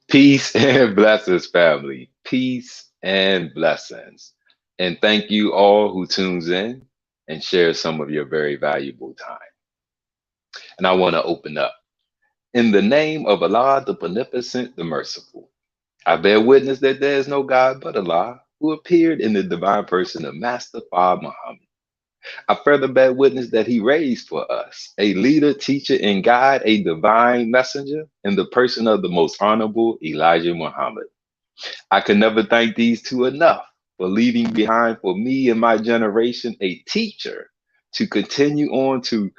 Peace and blessings, family. Peace and blessings. And thank you all who tunes in and shares some of your very valuable time. And I want to open up. In the name of Allah, the Beneficent, the Merciful, I bear witness that there is no God but Allah, who appeared in the divine person of Master Fa Muhammad. I further bear witness that he raised for us a leader, teacher, and guide, a divine messenger in the person of the most honorable Elijah Muhammad. I can never thank these two enough for leaving behind for me and my generation a teacher to continue on to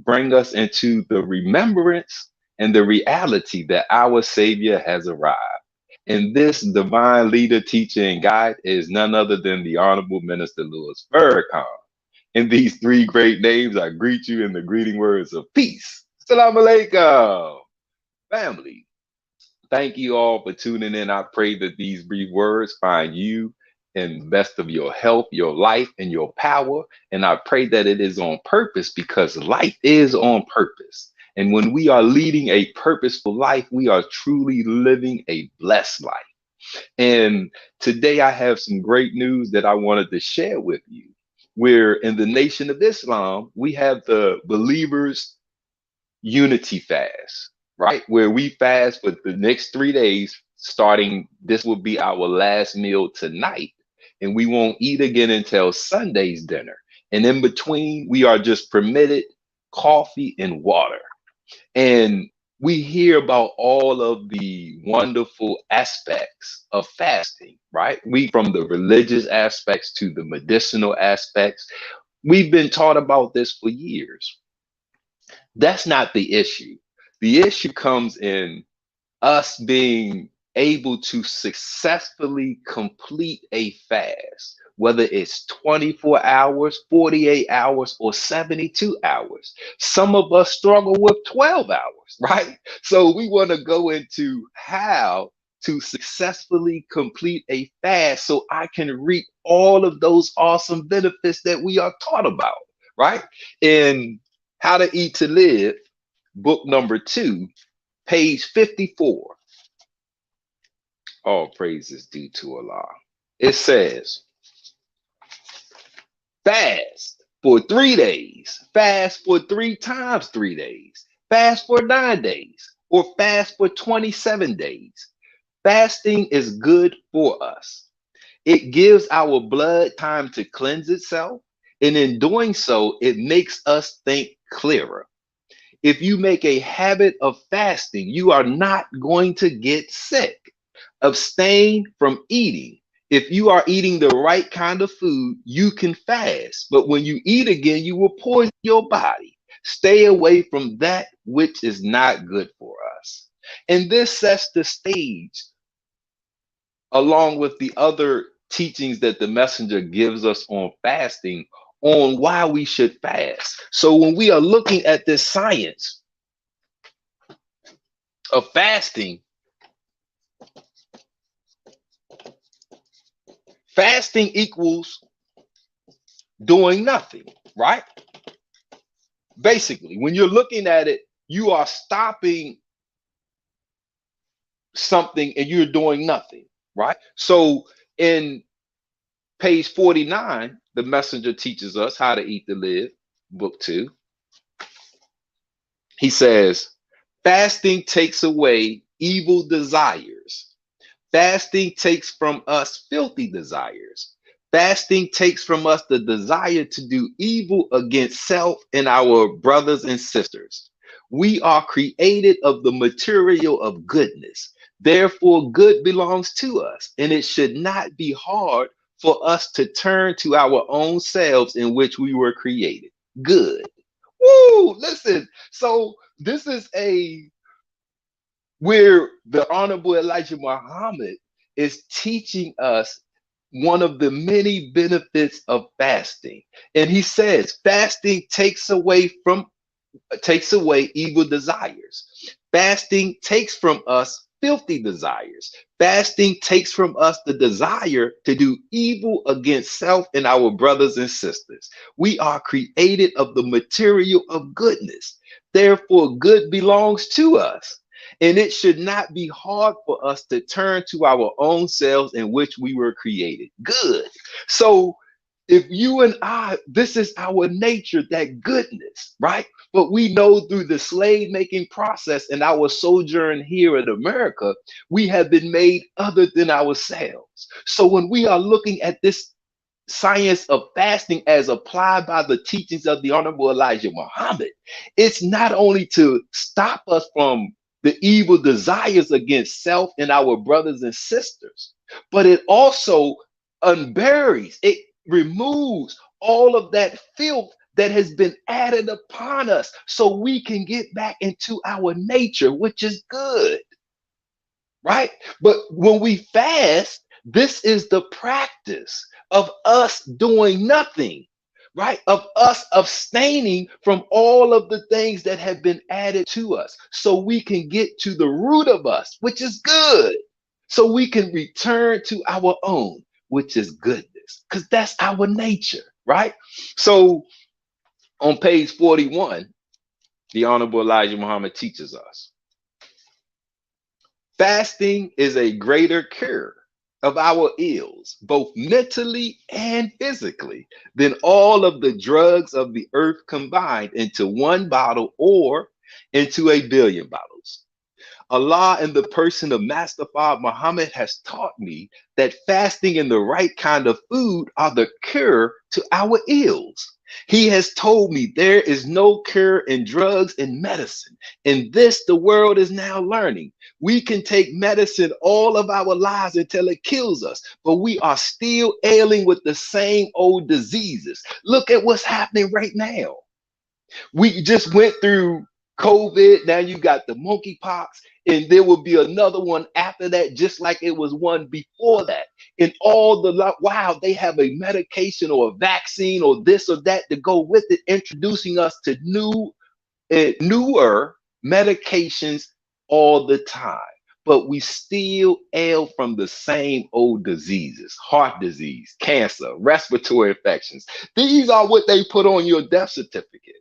bring us into the remembrance and the reality that our Savior has arrived. And this divine leader, teacher, and guide is none other than the Honorable Minister Louis Farrakhan. In these three great names, I greet you in the greeting words of peace. Salam alaikum, family. Thank you all for tuning in. I pray that these brief words find you in the best of your health, your life, and your power. And I pray that it is on purpose because life is on purpose. And when we are leading a purposeful life, we are truly living a blessed life. And today I have some great news that I wanted to share with you. Where in the Nation of Islam, we have the believers unity fast, right? Where we fast for the next 3 days, starting, this will be our last meal tonight. And we won't eat again until Sunday's dinner. And in between, we are just permitted coffee and water. And we hear about all of the wonderful aspects of fasting, right? We, from the religious aspects to the medicinal aspects, we've been taught about this for years. That's not the issue. The issue comes in us being able to successfully complete a fast, whether it's 24 hours, 48 hours, or 72 hours. Some of us struggle with 12 hours, right? So we want to go into how to successfully complete a fast so I can reap all of those awesome benefits that we are taught about, right? In How to Eat to Live, book number 2, page 54. All praise is due to Allah. It says, fast for 3 days, fast for 3 times 3 days, fast for 9 days, or fast for 27 days. Fasting is good for us. It gives our blood time to cleanse itself, and in doing so, it makes us think clearer. If you make a habit of fasting, you are not going to get sick. Abstain from eating. If you are eating the right kind of food, you can fast. But when you eat again, you will poison your body. Stay away from that which is not good for us. And this sets the stage, along with the other teachings that the messenger gives us on fasting, on why we should fast. So when we are looking at this science of fasting, fasting equals doing nothing, right? Basically, when you're looking at it, you are stopping something and you're doing nothing, right? So in page 49, the messenger teaches us How to Eat to Live, book 2. He says, fasting takes away evil desires. Fasting takes from us filthy desires. Fasting takes from us the desire to do evil against self and our brothers and sisters. We are created of the material of goodness. Therefore, good belongs to us, and it should not be hard for us to turn to our own selves in which we were created. Good. Woo! Listen, so this is where the Honorable Elijah Muhammad is teaching us one of the many benefits of fasting. And he says fasting takes away evil desires. Fasting takes from us filthy desires. Fasting takes from us the desire to do evil against self and our brothers and sisters. We are created of the material of goodness. Therefore, good belongs to us. And it should not be hard for us to turn to our own selves in which we were created. Good. So, if you and I, this is our nature, that goodness, right? But we know through the slave making process and our sojourn here in America, we have been made other than ourselves. So when we are looking at this science of fasting as applied by the teachings of the Honorable Elijah Muhammad, it's not only to stop us from the evil desires against self and our brothers and sisters, but it also unburies, it removes all of that filth that has been added upon us so we can get back into our nature, which is good, right? But when we fast, this is the practice of us doing nothing, right? Of us abstaining from all of the things that have been added to us so we can get to the root of us, which is good. So we can return to our own, which is goodness, because that's our nature, right? So on page 41, the Honorable Elijah Muhammad teaches us fasting is a greater cure of our ills, both mentally and physically, than all of the drugs of the earth combined into one bottle or into a billion bottles. Allah, in the person of Master Fard Muhammad, has taught me that fasting and the right kind of food are the cure to our ills. He has told me there is no cure in drugs and medicine. And this the world is now learning. We can take medicine all of our lives until it kills us, but we are still ailing with the same old diseases. Look at what's happening right now. We just went through COVID. Now you got the monkeypox, and there will be another one after that, just like it was one before that. And all the wow, they have a medication or a vaccine or this or that to go with it, introducing us to newer medications all the time. But we still ail from the same old diseases: heart disease, cancer, respiratory infections. These are what they put on your death certificate.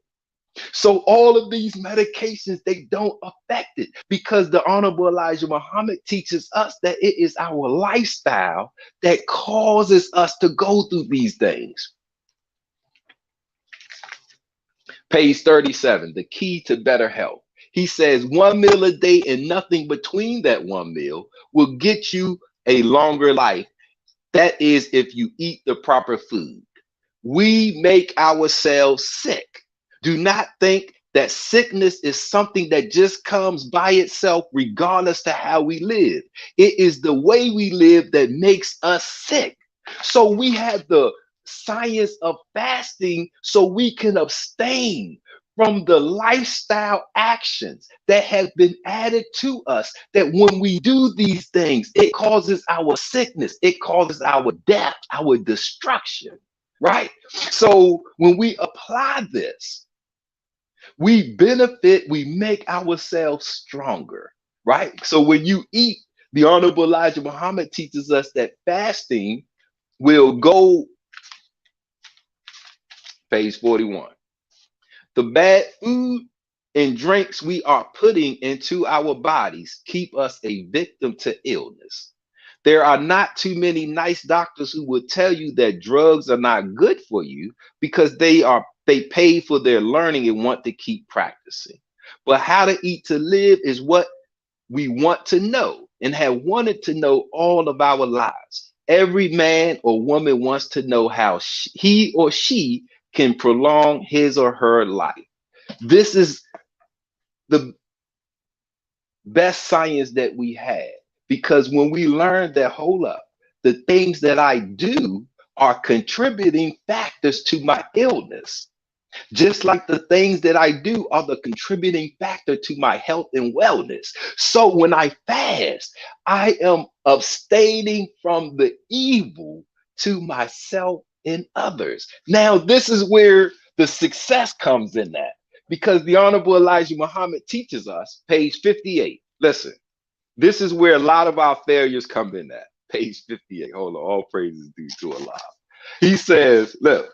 So all of these medications, they don't affect it because the Honorable Elijah Muhammad teaches us that it is our lifestyle that causes us to go through these things. Page 37, the key to better health. He says 1 meal a day and nothing between that one meal will get you a longer life. That is if you eat the proper food. We make ourselves sick. Do not think that sickness is something that just comes by itself, regardless to how we live. It is the way we live that makes us sick. So we have the science of fasting so we can abstain from the lifestyle actions that have been added to us, that when we do these things, it causes our sickness, it causes our death, our destruction, right? So when we apply this, we benefit, we make ourselves stronger, right? So when you eat, the Honorable Elijah Muhammad teaches us that fasting will go, page 41. The bad food and drinks we are putting into our bodies keep us a victim to illness. There are not too many nice doctors who will tell you that drugs are not good for you because they pay for their learning and want to keep practicing. But how to eat to live is what we want to know and have wanted to know all of our lives. Every man or woman wants to know how he or she can prolong his or her life. This is the best science that we have, because when we learn that, hold up, the things that I do are contributing factors to my illness, just like the things that I do are the contributing factor to my health and wellness. So when I fast, I am abstaining from the evil to myself and others. Now, this is where the success comes in that, because the Honorable Elijah Muhammad teaches us, page 58. Listen, This is where a lot of our failures come in at. Page 58. Hold on. All praises due to Allah. He says, look,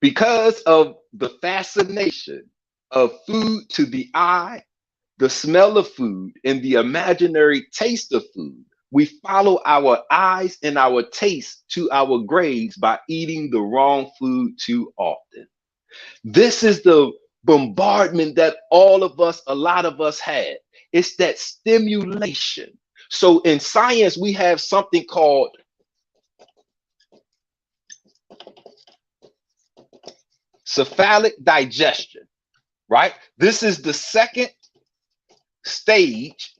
because of the fascination of food to the eye, the smell of food, and the imaginary taste of food, we follow our eyes and our taste to our graves by eating the wrong food too often. This is the bombardment that all of us, a lot of us had. It's that stimulation. So in science, we have something called cephalic digestion, right? This is the second stage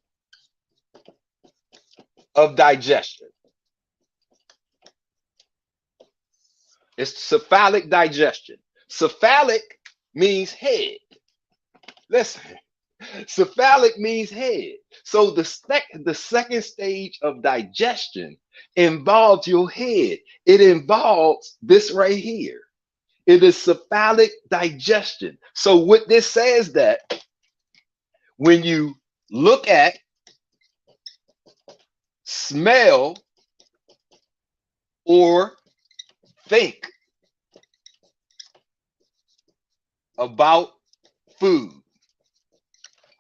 of digestion. It's cephalic digestion. Cephalic means head. Listen, cephalic means head. So the second stage of digestion involves your head. It involves this right here. It is cephalic digestion. So what this says that when you look at, smell, or think about food,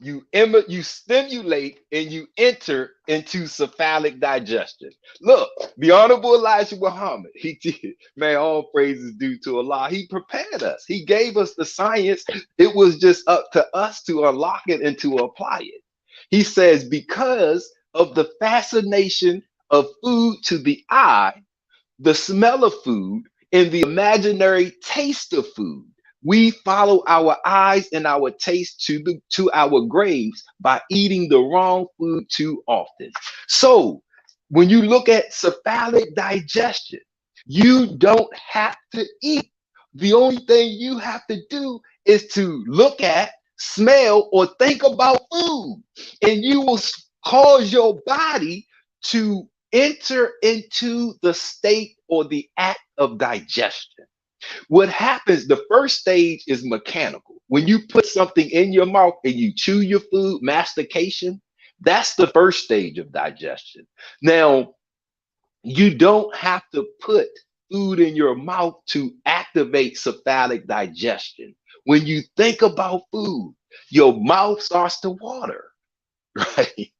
you stimulate and you enter into cephalic digestion. Look, the Honorable Elijah Muhammad, he did, man, all praises due to Allah. He prepared us. He gave us the science. It was just up to us to unlock it and to apply it. He says, because of the fascination of food to the eye, the smell of food, and the imaginary taste of food, we follow our eyes and our taste to our graves by eating the wrong food too often. So when you look at cephalic digestion, you don't have to eat. The only thing you have to do is to look at, smell, or think about food, and you will cause your body to enter into the state or the act of digestion. What happens, the first stage is mechanical. When you put something in your mouth and you chew your food, mastication, that's the first stage of digestion. Now, you don't have to put food in your mouth to activate cephalic digestion. When you think about food, your mouth starts to water, right?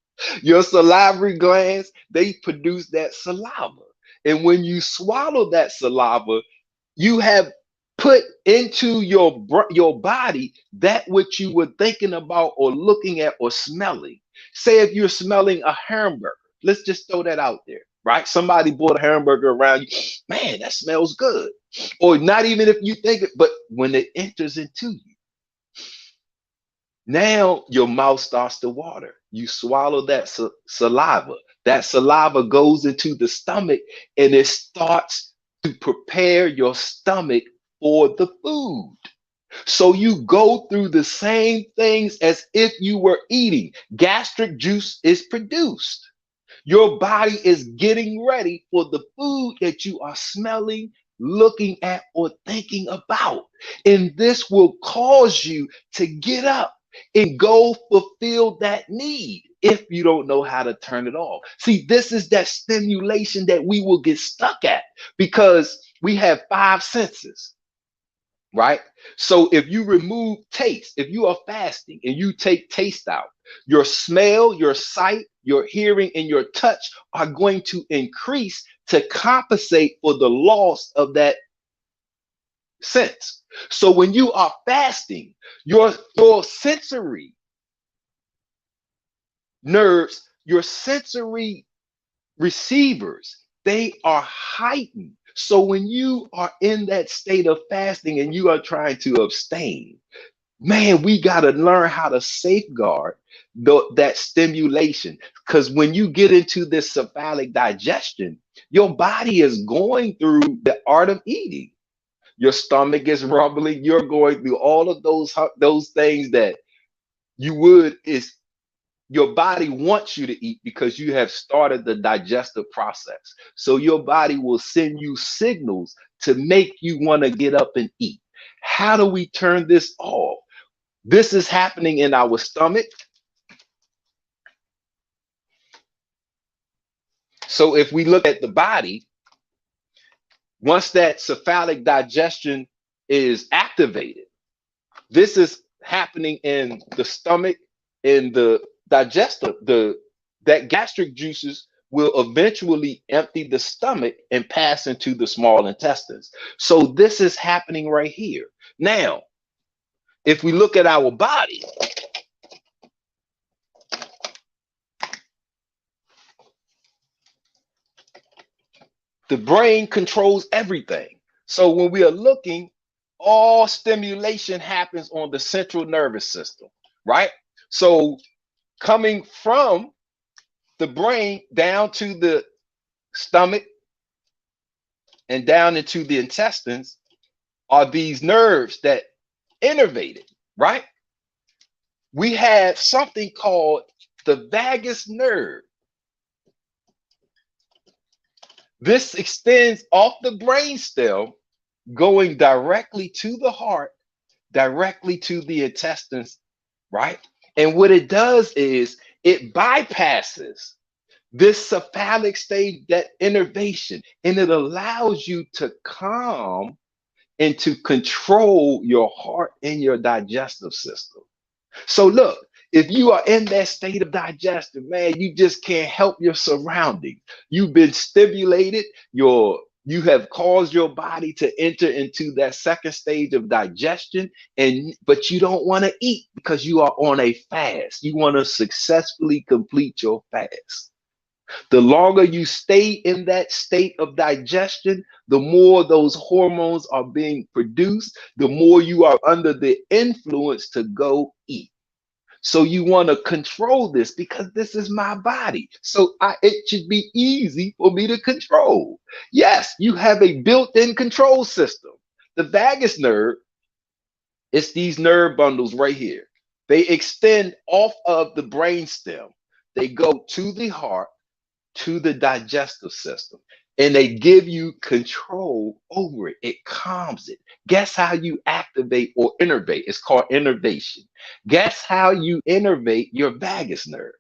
Your salivary glands, they produce that saliva. And when you swallow that saliva, you have put into your body that which you were thinking about or looking at or smelling. Say if you're smelling a hamburger, let's just throw that out there, right? Somebody bought a hamburger around you, man, that smells good. Or not even if you think it, but when it enters into you, now your mouth starts to water. You swallow that saliva. That saliva goes into the stomach and it starts to prepare your stomach for the food. So you go through the same things as if you were eating. Gastric juice is produced. Your body is getting ready for the food that you are smelling, looking at, or thinking about. And this will cause you to get up and go fulfill that need if you don't know how to turn it off. See, this is that stimulation that we will get stuck at because we have five senses, right? So if you remove taste, if you are fasting and you take taste out, your smell, your sight, your hearing, and your touch are going to increase to compensate for the loss of that sense. So when you are fasting, your sensory nerves, your sensory receivers, they are heightened. So when you are in that state of fasting and you are trying to abstain, man, we got to learn how to safeguard that stimulation. Because when you get into this cephalic digestion, your body is going through the art of eating. Your stomach is rumbling. You're going through all of those things that you would is your body wants you to eat because you have started the digestive process. So your body will send you signals to make you want to get up and eat. How do we turn this off? This is happening in our stomach. So if we look at the body, once that cephalic digestion is activated, this is happening in the stomach, in the digestive, that gastric juices will eventually empty the stomach and pass into the small intestines. So this is happening right here. Now, if we look at our body, the brain controls everything. So when we are looking, all stimulation happens on the central nervous system, right? So coming from the brain down to the stomach and down into the intestines are these nerves that innervated, right? We have something called the vagus nerve. This extends off the brainstem, going directly to the heart, directly to the intestines, right? And what it does is it bypasses this cephalic stage, that innervation, and it allows you to calm and to control your heart and your digestive system. So look, if you are in that state of digestion, man, you just can't help your surroundings. You've been stimulated, you have caused your body to enter into that second stage of digestion, and but you don't want to eat because you are on a fast. You want to successfully complete your fast. The longer you stay in that state of digestion, the more those hormones are being produced, the more you are under the influence to go eat. So you want to control this because this is my body. So it should be easy for me to control. Yes, you have a built-in control system. The vagus nerve, it's these nerve bundles right here. They extend off of the brainstem. They go to the heart, to the digestive system, and they give you control over it. It calms it. Guess how you activate or innervate? It's called innervation. Guess how you innervate your vagus nerve?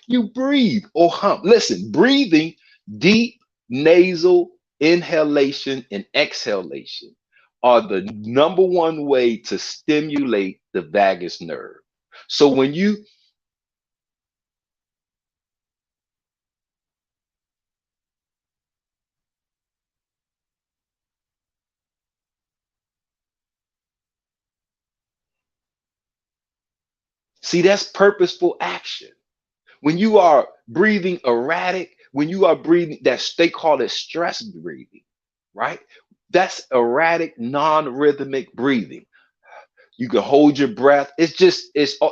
You breathe or hum. Listen, breathing, deep nasal inhalation and exhalation are the number one way to stimulate the vagus nerve. So when you see, that's purposeful action. When you are breathing erratic, when you are breathing, they call it stress breathing, right? That's erratic, non-rhythmic breathing. You can hold your breath. It's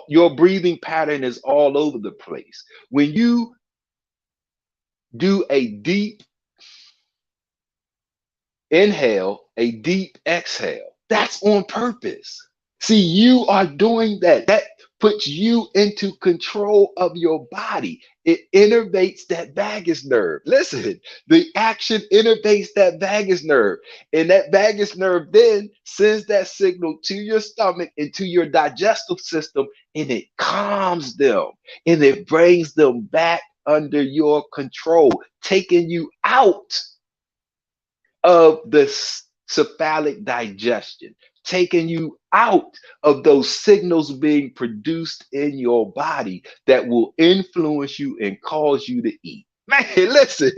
your breathing pattern is all over the place. When you do a deep inhale, a deep exhale, that's on purpose. See, you are doing that. That puts you into control of your body. It innervates that vagus nerve. Listen, the action innervates that vagus nerve. And that vagus nerve then sends that signal to your stomach and to your digestive system, and it calms them and it brings them back under your control, taking you out of the cephalic digestion, taking you out of those signals being produced in your body that will influence you and cause you to eat. Man, listen.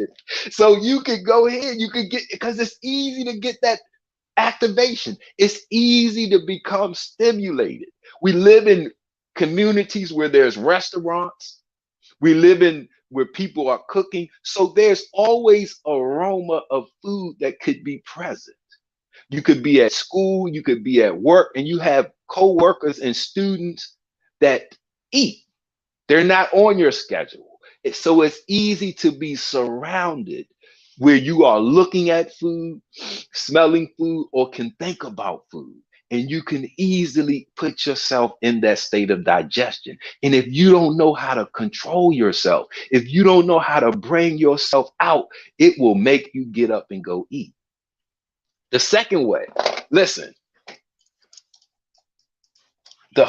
So you can go ahead, you can get, because it's easy to get that activation. It's easy to become stimulated. We live in communities where there's restaurants, we live in where people are cooking. So there's always aroma of food that could be present. You could be at school, you could be at work, and you have co-workers and students that eat. They're not on your schedule. So it's easy to be surrounded where you are looking at food, smelling food, or can think about food. And you can easily put yourself in that state of digestion. And if you don't know how to control yourself, if you don't know how to bring yourself out, it will make you get up and go eat. The second way, listen, the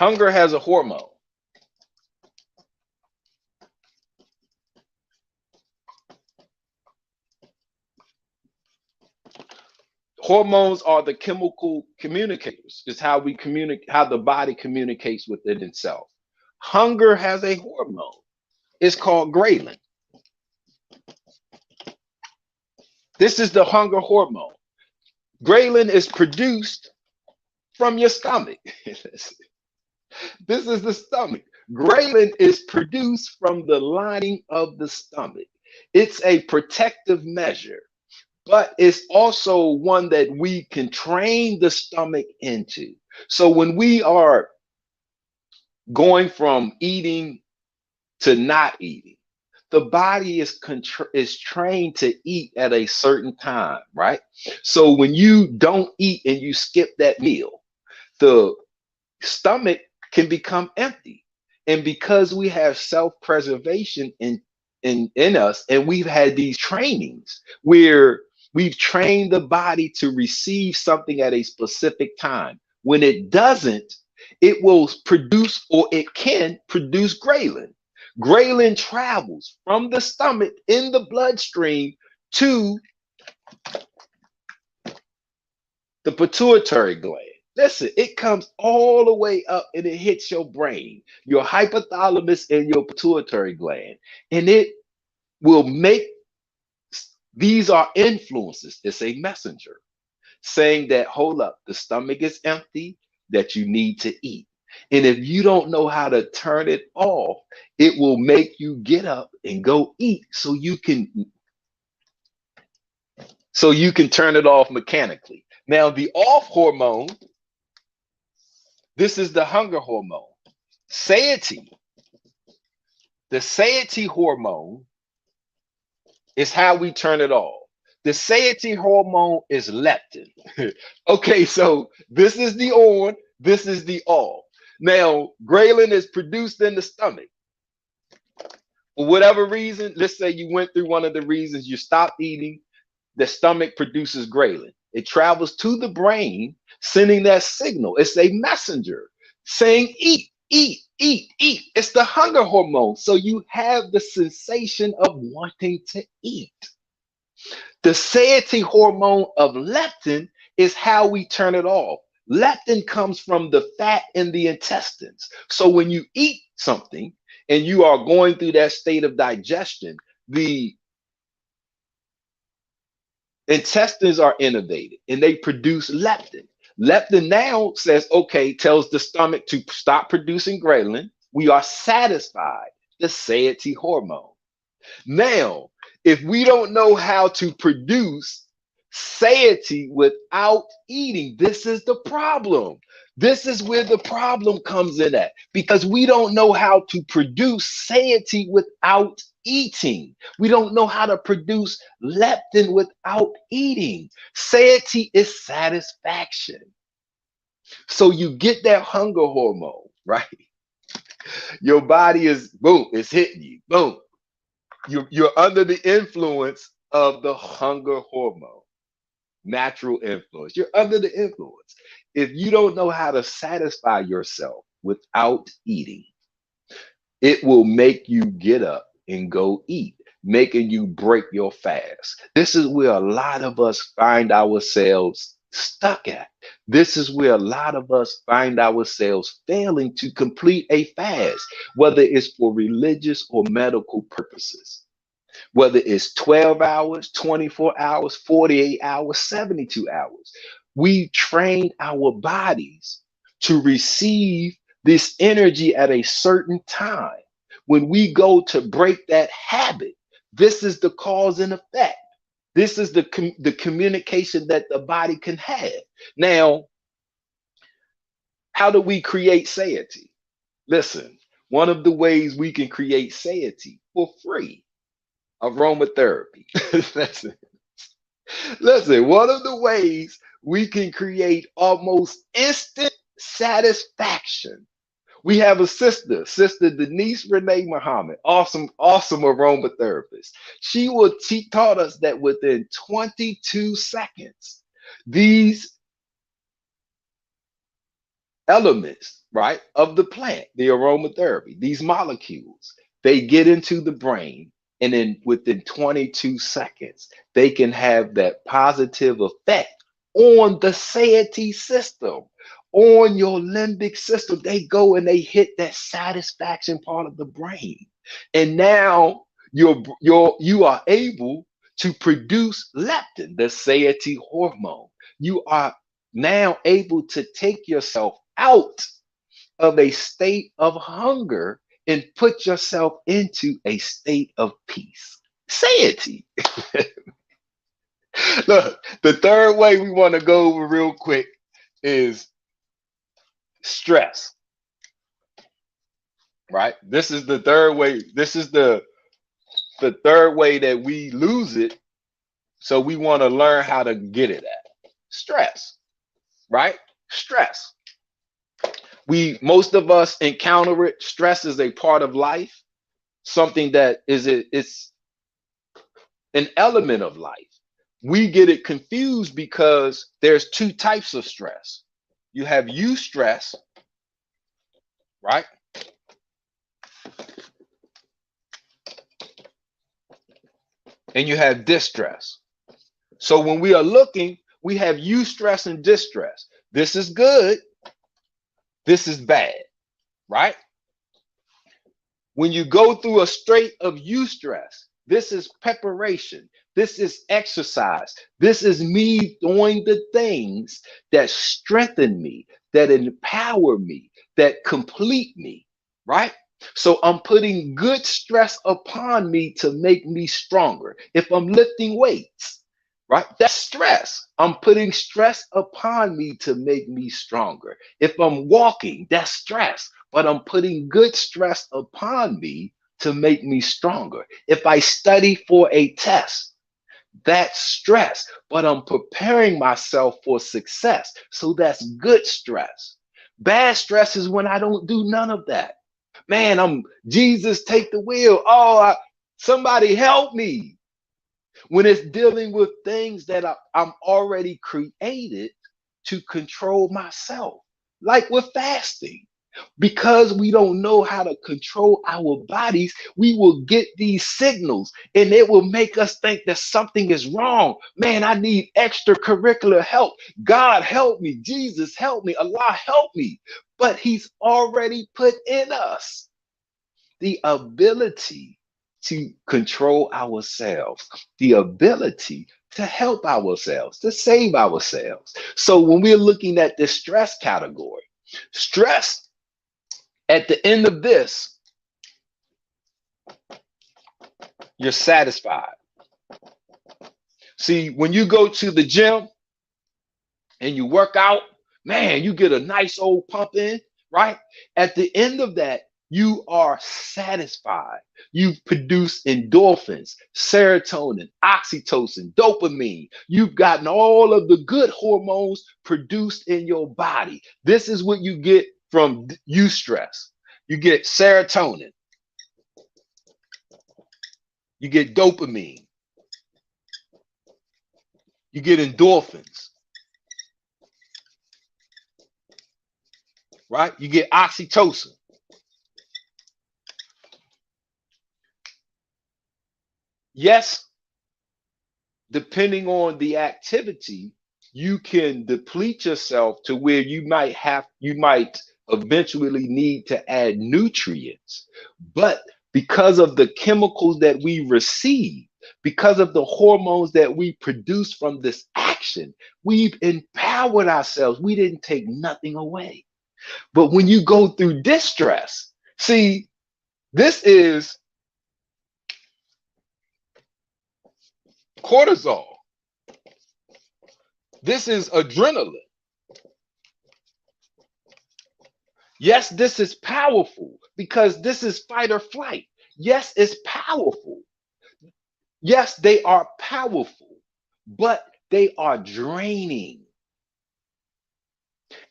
Hunger has a hormone. Hormones are the chemical communicators. It's how we communicate, how the body communicates within itself. Hunger has a hormone. It's called ghrelin. This is the hunger hormone. Ghrelin is produced from your stomach. This is the stomach. Ghrelin is produced from the lining of the stomach. It's a protective measure, but it's also one that we can train the stomach into. So when we are going from eating to not eating, the body is trained to eat at a certain time, right? So when you don't eat and you skip that meal, the stomach can become empty. And because we have self-preservation in us, and we've had these trainings where we've trained the body to receive something at a specific time. When it doesn't, it will produce, or it can produce ghrelin. Ghrelin travels from the stomach in the bloodstream to the pituitary gland. Listen, it comes all the way up and it hits your brain, your hypothalamus, and your pituitary gland. And it will make, these are influences. It's a messenger saying that, hold up, the stomach is empty, that you need to eat. And if you don't know how to turn it off, it will make you get up and go eat so you can turn it off mechanically. Now, the off hormone, this is the hunger hormone. Satiety. The satiety hormone is how we turn it off. The satiety hormone is leptin. Okay, so this is the on, this is the off. Now, ghrelin is produced in the stomach. For whatever reason, let's say you went through one of the reasons you stopped eating, the stomach produces ghrelin. It travels to the brain, sending that signal. It's a messenger saying, eat, eat, eat, eat. It's the hunger hormone. So you have the sensation of wanting to eat. The satiety hormone of leptin is how we turn it off. Leptin comes from the fat in the intestines. So when you eat something and you are going through that state of digestion, the intestines are innervated and they produce leptin. Leptin now says, okay, tells the stomach to stop producing ghrelin. We are satisfied, the satiety hormone. Now, if we don't know how to produce satiety without eating, this is the problem. This is where the problem comes in at, because we don't know how to produce satiety without eating. We don't know how to produce leptin without eating. Satiety is satisfaction. So you get that hunger hormone, right? Your body is, boom, it's hitting you, boom. You're under the influence of the hunger hormone, natural influence. You're under the influence. If you don't know how to satisfy yourself without eating, it will make you get up and go eat, making you break your fast. This is where a lot of us find ourselves stuck at. This is where a lot of us find ourselves failing to complete a fast, whether it's for religious or medical purposes, whether it's 12 hours, 24 hours, 48 hours, 72 hours. We trained our bodies to receive this energy at a certain time. When we go to break that habit, this is the cause and effect. This is the communication that the body can have. Now, how do we create satiety? Listen, one of the ways we can create satiety for free, aromatherapy. Listen, one of the ways we can create almost instant satisfaction. We have a Sister Denise Renee Muhammad, awesome aromatherapist. She taught us that within 22 seconds, these elements, right, of the plant, the aromatherapy, these molecules, they get into the brain, and then within 22 seconds, they can have that positive effect on the satiety system, on your limbic system. They go and they hit that satisfaction part of the brain. And now you are able to produce leptin, the satiety hormone. You are now able to take yourself out of a state of hunger and put yourself into a state of peace. Satiety. Look, the third way we want to go over real quick is stress, right? This is the third way. This is the third way that we lose it. So we want to learn how to get it at stress, right? Stress. Most of us encounter it. Stress is a part of life, something that it's an element of life. We get it confused because there's two types of stress. You have eustress, right? And you have distress. So when we are looking, we have eustress and distress. This is good. This is bad, right? When you go through a state of eustress, this is preparation. This is exercise. This is me doing the things that strengthen me, that empower me, that complete me, right? So I'm putting good stress upon me to make me stronger. If I'm lifting weights, right? That's stress. I'm putting stress upon me to make me stronger. If I'm walking, that's stress, but I'm putting good stress upon me to make me stronger. If I study for a test, that's stress, but I'm preparing myself for success. So that's good stress. Bad stress is when I don't do none of that. Man, Jesus, take the wheel. Oh, somebody help me. When it's dealing with things that I'm already created to control myself, like with fasting. Because we don't know how to control our bodies, we will get these signals and it will make us think that something is wrong. Man, I need extracurricular help. God help me. Jesus help me. Allah help me. But he's already put in us the ability to control ourselves, the ability to help ourselves, to save ourselves. So when we're looking at this stress category, stress at the end of this, you're satisfied. See, when you go to the gym and you work out, man, you get a nice old pump in, right? At the end of that, you are satisfied. You've produced endorphins, serotonin, oxytocin, dopamine. You've gotten all of the good hormones produced in your body. This is what you get from eustress. You get serotonin. You get dopamine. You get endorphins. Right? You get oxytocin. Yes, depending on the activity, you can deplete yourself to where you might eventually need to add nutrients. But because of the chemicals that we receive, because of the hormones that we produce from this action, we've empowered ourselves. We didn't take nothing away. But when you go through distress, see, this is cortisol. This is adrenaline. Yes, this is powerful because this is fight or flight. Yes, it's powerful. Yes, they are powerful, but they are draining.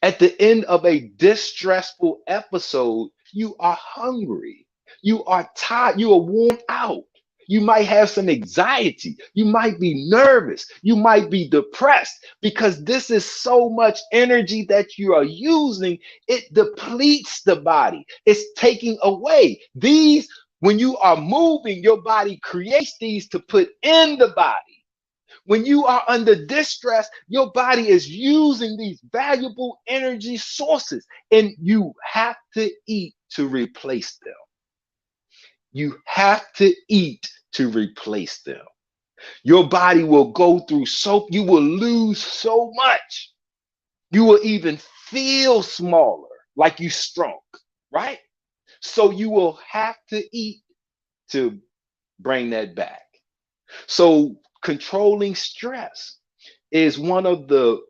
At the end of a distressful episode, you are hungry. You are tired. You are worn out. You might have some anxiety. You might be nervous. You might be depressed because this is so much energy that you are using. It depletes the body. It's taking away these. When you are moving, your body creates these to put in the body. When you are under distress, your body is using these valuable energy sources, and you have to eat to replace them. You have to eat to replace them. Your body will go through you will lose so much. You will even feel smaller, like you shrunk, right? So you will have to eat to bring that back. So controlling stress is one of the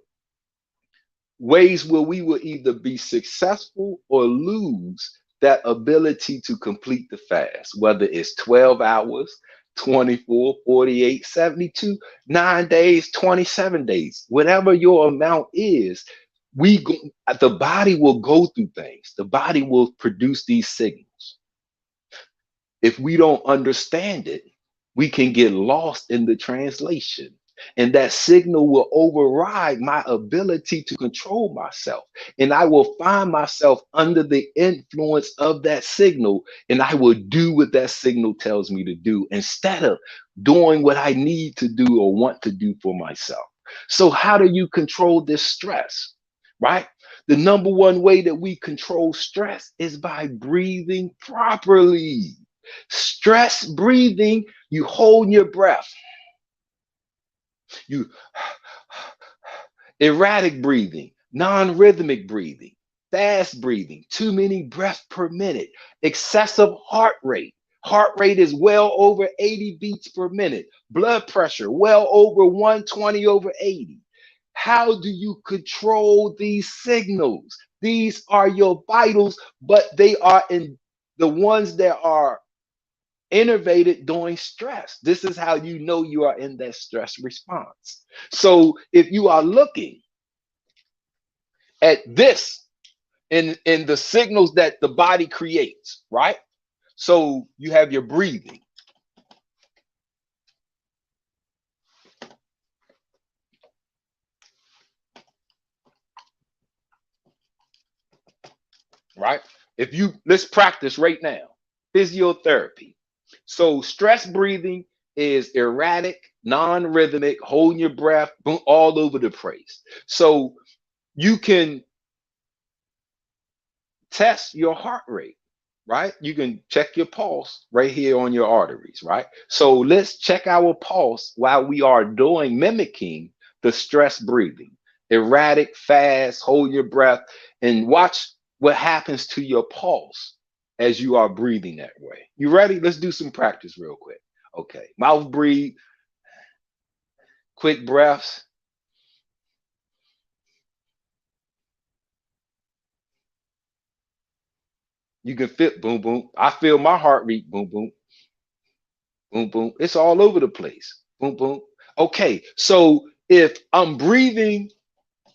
ways where we will either be successful or lose that ability to complete the fast, whether it's 12 hours, 24, 48, 72, 9 days, 27 days, whatever your amount is. The body will go through things. The body will produce these signals. If we don't understand it, we can get lost in the translation. And that signal will override my ability to control myself. And I will find myself under the influence of that signal. And I will do what that signal tells me to do instead of doing what I need to do or want to do for myself. So, how do you control this stress? Right? The number one way that we control stress is by breathing properly. Stress breathing, you hold your breath. You erratic breathing, non-rhythmic breathing, fast breathing, too many breaths per minute, excessive heart rate. Heart rate is well over 80 beats per minute. Blood pressure, well over 120 over 80. How do you control these signals? These are your vitals, but they are in the ones that are innervated during stress. This is how you know you are in that stress response. So if you are looking at this in the signals that the body creates, right? So you have your breathing. Right? Let's practice right now. Physiotherapy. So stress breathing is erratic, non-rhythmic, holding your breath, all over the place. So you can test your heart rate, right? You can check your pulse right here on your arteries, right? So let's check our pulse while we are mimicking the stress breathing. Erratic, fast, hold your breath, and watch what happens to your pulse as you are breathing that way. You ready? Let's do some practice real quick. Okay, mouth breathe, quick breaths. You can feel boom, boom. I feel my heart rate boom, boom, boom, boom. It's all over the place. Boom, boom. Okay, so if I'm breathing,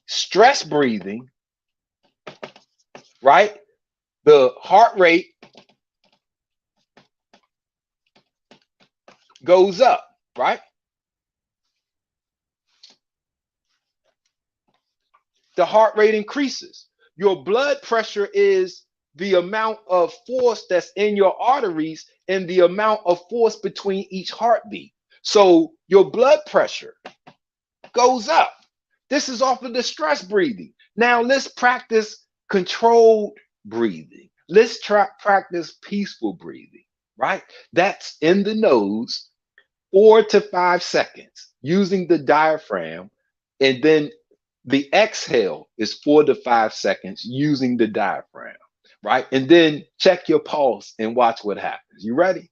stress breathing, right? The heart rate goes up, right? The heart rate increases. Your blood pressure is the amount of force that's in your arteries and the amount of force between each heartbeat. So your blood pressure goes up. This is off of the stress breathing. Now let's practice controlled breathing. Let's practice peaceful breathing, right? That's in the nose, 4 to 5 seconds using the diaphragm, and then the exhale is 4 to 5 seconds using the diaphragm, right? And then check your pulse and watch what happens. You ready?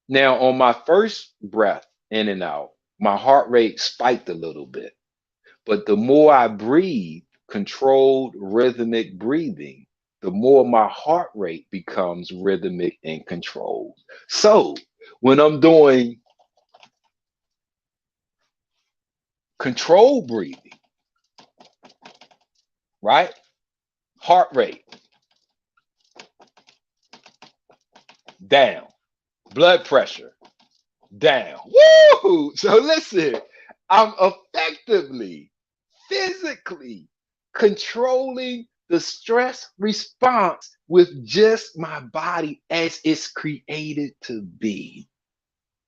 Now, on my first breath in and out, my heart rate spiked a little bit. But the more I breathe controlled rhythmic breathing, the more my heart rate becomes rhythmic and controlled. So when I'm doing controlled breathing, right? Heart rate down, blood pressure down. Woo! So listen, I'm effectively, physically controlling the stress response with just my body as it's created to be.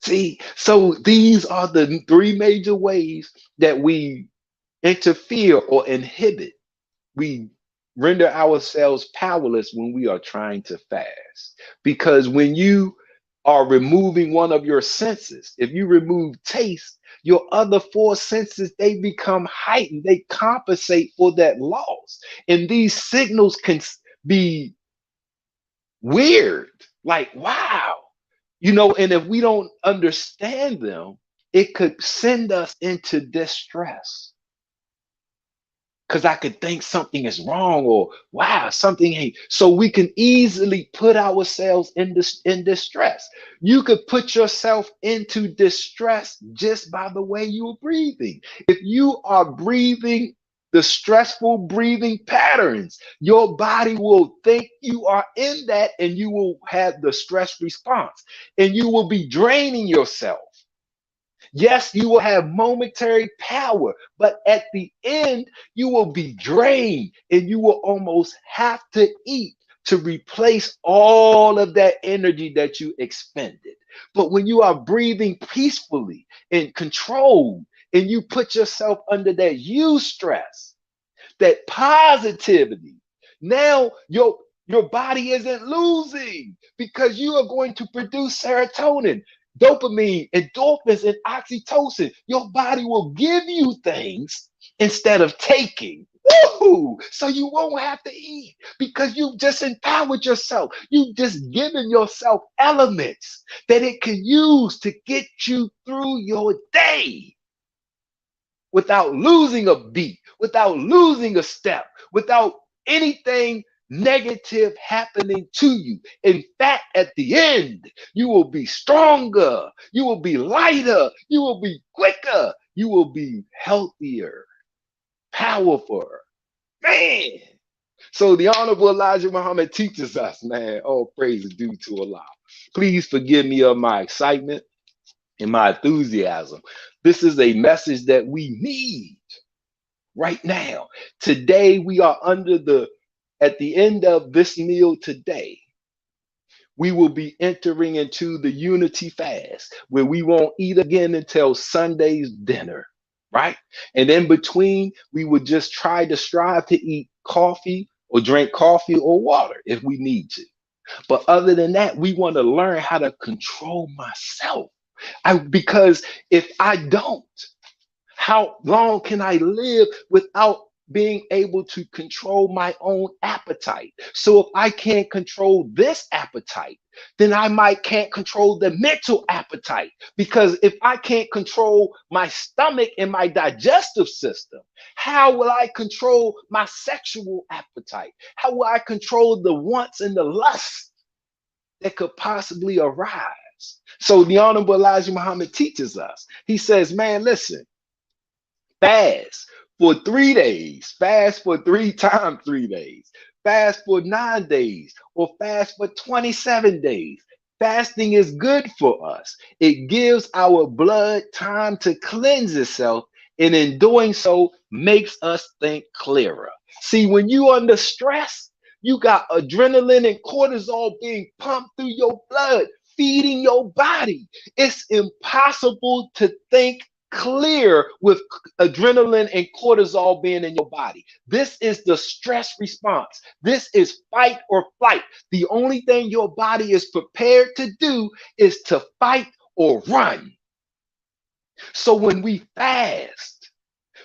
See, so these are the three major ways that we interfere or inhibit. We render ourselves powerless when we are trying to fast. Because when you are removing one of your senses, if you remove taste, your other four senses, they become heightened. They compensate for that loss. And these signals can be weird, like, wow, and if we don't understand them, it could send us into distress. Because I could think something is wrong, or wow, something ain't. So we can easily put ourselves in distress. You could put yourself into distress just by the way you're breathing. If you are breathing the stressful breathing patterns, your body will think you are in that, and you will have the stress response, and you will be draining yourself. Yes, you will have momentary power, but at the end, you will be drained, and you will almost have to eat to replace all of that energy that you expended. But when you are breathing peacefully and controlled, and you put yourself under that eustress, that positivity, now your body isn't losing, because you are going to produce serotonin, dopamine, endorphins, and oxytocin. Your body will give you things instead of taking. Woohoo! So you won't have to eat, because you've just empowered yourself. You've just given yourself elements that it can use to get you through your day without losing a beat, without losing a step, without anything negative happening to you. In fact, at the end, you will be stronger, you will be lighter, you will be quicker, you will be healthier, powerful. Man. So the Honorable Elijah Muhammad teaches us, man, all praise is due to Allah. Please forgive me of my excitement and my enthusiasm. This is a message that we need right now. Today, we are at the end of this meal today, we will be entering into the unity fast, where we won't eat again until Sunday's dinner, right? And in between, we would just try to strive to eat coffee or drink coffee or water if we need to. But other than that, we want to learn how to control myself. Because if I don't, how long can I live without being able to control my own appetite? So if I can't control this appetite, then I might can't control the mental appetite. Because if I can't control my stomach and my digestive system, how will I control my sexual appetite? How will I control the wants and the lusts that could possibly arise? So the Honorable Elijah Muhammad teaches us. He says, man, listen, fast for 3 days, fast for 3 times 3 days, fast for 9 days, or fast for 27 days. Fasting is good for us. It gives our blood time to cleanse itself, and in doing so, makes us think clearer. See, when you under stress, you got adrenaline and cortisol being pumped through your blood, feeding your body. It's impossible to think clear with adrenaline and cortisol being in your body. This is the stress response. This is fight or flight. The only thing your body is prepared to do is to fight or run. So when we fast,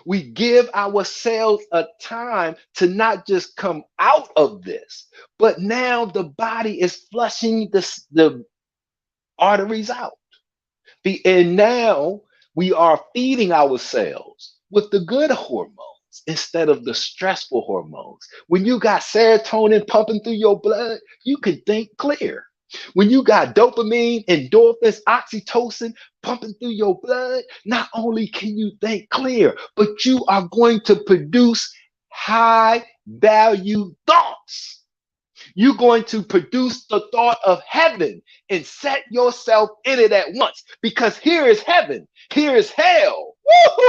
we give ourselves a time to not just come out of this, but now the body is flushing the arteries out. And now we are feeding ourselves with the good hormones. hormones instead of the stressful hormones. When you got serotonin pumping through your blood, you can think clear. When you got dopamine, endorphins, oxytocin pumping through your blood, not only can you think clear, but you are going to produce high value thoughts. You're going to produce the thought of heaven and set yourself in it at once, because here is heaven, here is hell.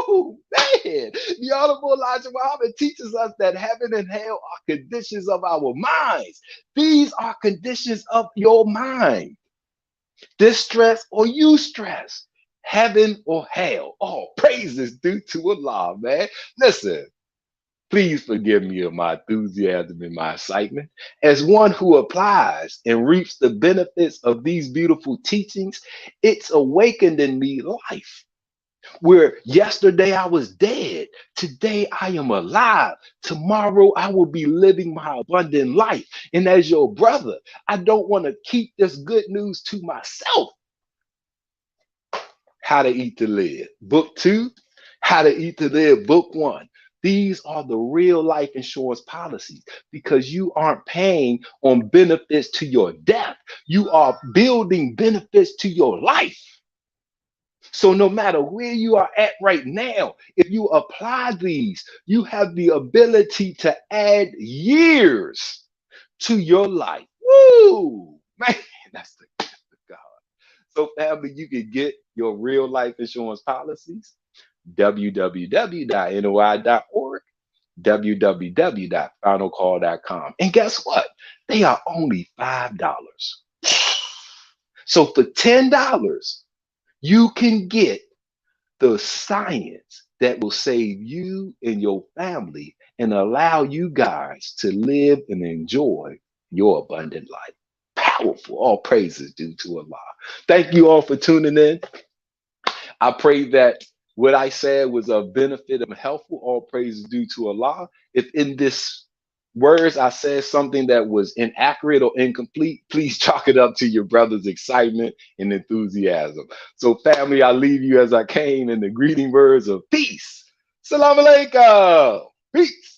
Woo, man. The Honorable Elijah Muhammad teaches us that heaven and hell are conditions of our minds. These are conditions of your mind. Distress or eustress, heaven or hell. All praises due to Allah, man. Listen. Please forgive me of my enthusiasm and my excitement. As one who applies and reaps the benefits of these beautiful teachings, it's awakened in me life. Where yesterday I was dead, today I am alive. Tomorrow I will be living my abundant life. And as your brother, I don't want to keep this good news to myself. How to Eat to Live. Book 2, How to Eat to Live, Book 1. These are the real life insurance policies, because you aren't paying on benefits to your death. You are building benefits to your life. So no matter where you are at right now, if you apply these, you have the ability to add years to your life. Woo! Man, that's the gift of God. So family, you can get your real life insurance policies. www.noi.org, www.finalcall.com. And guess what? They are only $5. So for $10, you can get the science that will save you and your family and allow you guys to live and enjoy your abundant life. Powerful. All praises due to Allah. Thank you all for tuning in. I pray that what I said was of benefit and helpful. All praises due to Allah. If in this words I said something that was inaccurate or incomplete, please chalk it up to your brother's excitement and enthusiasm. So family, I leave you as I came in the greeting words of peace. Salam alaikum. Peace.